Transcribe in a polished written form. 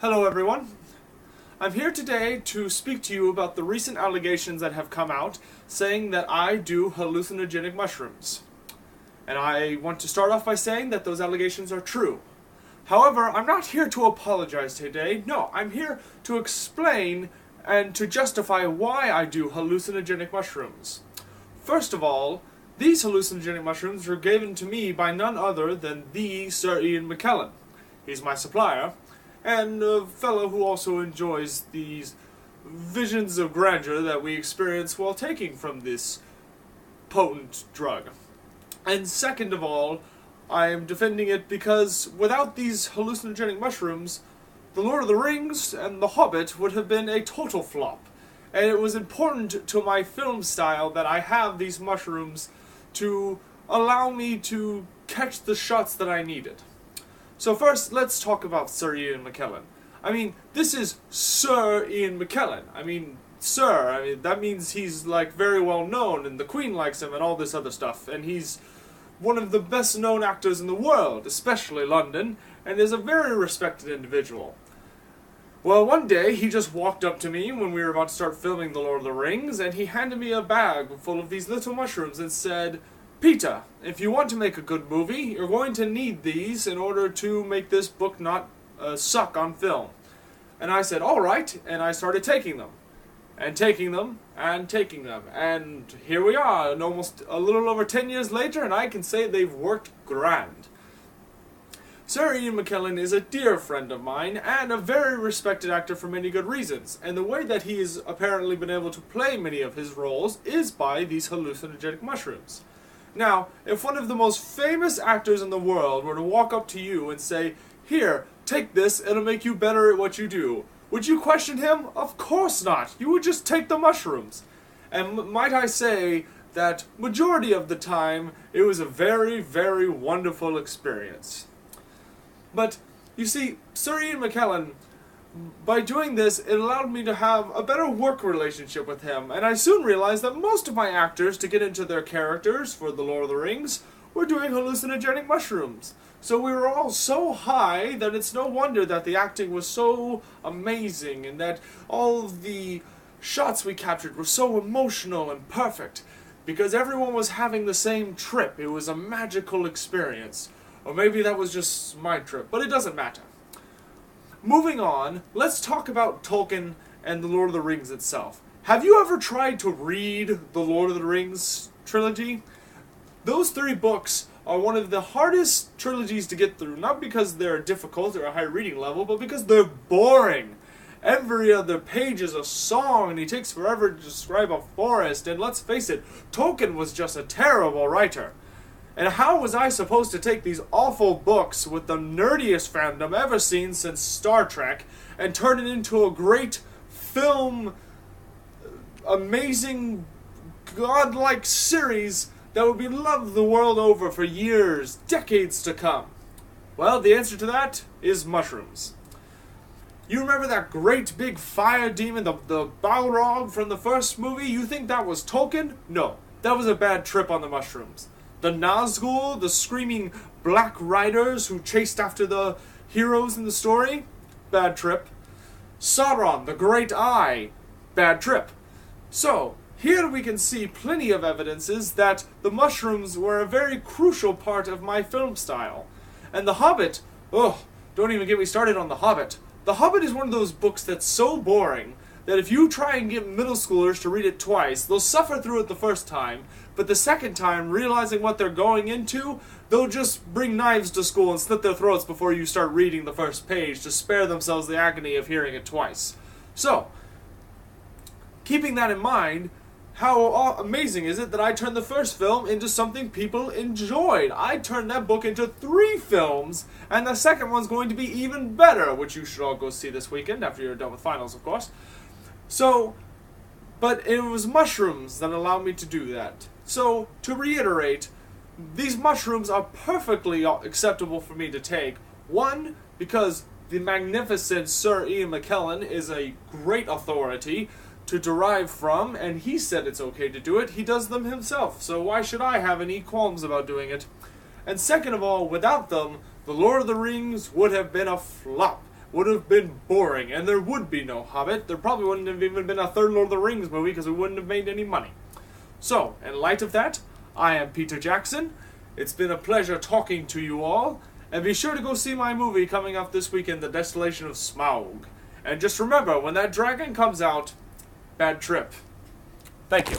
Hello everyone. I'm here today to speak to you about the recent allegations that have come out saying that I do hallucinogenic mushrooms. And I want to start off by saying that those allegations are true. However, I'm not here to apologize today. No, I'm here to explain and to justify why I do hallucinogenic mushrooms. First of all, these hallucinogenic mushrooms were given to me by none other than the Sir Ian McKellen. He's my supplier, and a fellow who also enjoys these visions of grandeur that we experience while taking from this potent drug. And second of all, I am defending it because without these hallucinogenic mushrooms, The Lord of the Rings and The Hobbit would have been a total flop. And it was important to my film style that I have these mushrooms to allow me to catch the shots that I needed. So first, let's talk about Sir Ian McKellen. This is Sir Ian McKellen. Sir, that means he's very well known and the Queen likes him and all this other stuff. And he's one of the best known actors in the world, especially London, and is a very respected individual. Well, one day he just walked up to me when we were about to start filming The Lord of the Rings, and he handed me a bag full of these little mushrooms and said, "Peter, if you want to make a good movie, you're going to need these in order to make this book not suck on film." And I said, "All right," and I started taking them. And taking them, and taking them. And here we are, and almost a little over 10 years later, and I can say they've worked grand. Sir Ian McKellen is a dear friend of mine, and a very respected actor for many good reasons, and the way that he has apparently been able to play many of his roles is by these hallucinogenic mushrooms. Now, if one of the most famous actors in the world were to walk up to you and say, "Here, take this, it'll make you better at what you do," would you question him? Of course not. You would just take the mushrooms. And might I say that majority of the time, it was a very, very wonderful experience. But, you see, Sir Ian McKellen, by doing this, it allowed me to have a better work relationship with him, and I soon realized that most of my actors, to get into their characters for The Lord of the Rings, were doing hallucinogenic mushrooms. So we were all so high that it's no wonder that the acting was so amazing, and that all of the shots we captured were so emotional and perfect, because everyone was having the same trip. It was a magical experience. Or maybe that was just my trip, but it doesn't matter. Moving on, let's talk about Tolkien and The Lord of the Rings itself. Have you ever tried to read The Lord of the Rings trilogy? Those 3 books are one of the hardest trilogies to get through, not because they're difficult or a high reading level, but because they're boring. Every other page is a song, and he takes forever to describe a forest, and let's face it, Tolkien was just a terrible writer. And how was I supposed to take these awful books with the nerdiest fandom ever seen since Star Trek and turn it into a great film, amazing, godlike series that would be loved the world over for years, decades to come? Well, the answer to that is mushrooms. You remember that great big fire demon, the Balrog from the first movie? You think that was Tolkien? No, that was a bad trip on the mushrooms. The Nazgul, the screaming black riders who chased after the heroes in the story? Bad trip. Sauron, the Great Eye? Bad trip. So, here we can see plenty of evidences that the mushrooms were a very crucial part of my film style. And The Hobbit, don't even get me started on The Hobbit. The Hobbit is one of those books that's so boring that if you try and get middle schoolers to read it twice, they'll suffer through it the first time, but the second time, realizing what they're going into, they'll just bring knives to school and slit their throats before you start reading the first page to spare themselves the agony of hearing it twice. So, keeping that in mind, how amazing is it that I turned the first film into something people enjoyed? I turned that book into 3 films, and the second one's going to be even better, which you should all go see this weekend after you're done with finals, of course. So, but it was mushrooms that allowed me to do that. So, to reiterate, these mushrooms are perfectly acceptable for me to take. 1, because the magnificent Sir Ian McKellen is a great authority to derive from, and he said it's okay to do it. He does them himself, so why should I have any qualms about doing it? And second of all, without them, The Lord of the Rings would have been a flop. would have been boring, and there would be no Hobbit. There probably wouldn't have even been a third Lord of the Rings movie because we wouldn't have made any money. So, in light of that, I am Peter Jackson. It's been a pleasure talking to you all, and be sure to go see my movie coming up this weekend, The Desolation of Smaug. And just remember, when that dragon comes out, bad trip. Thank you.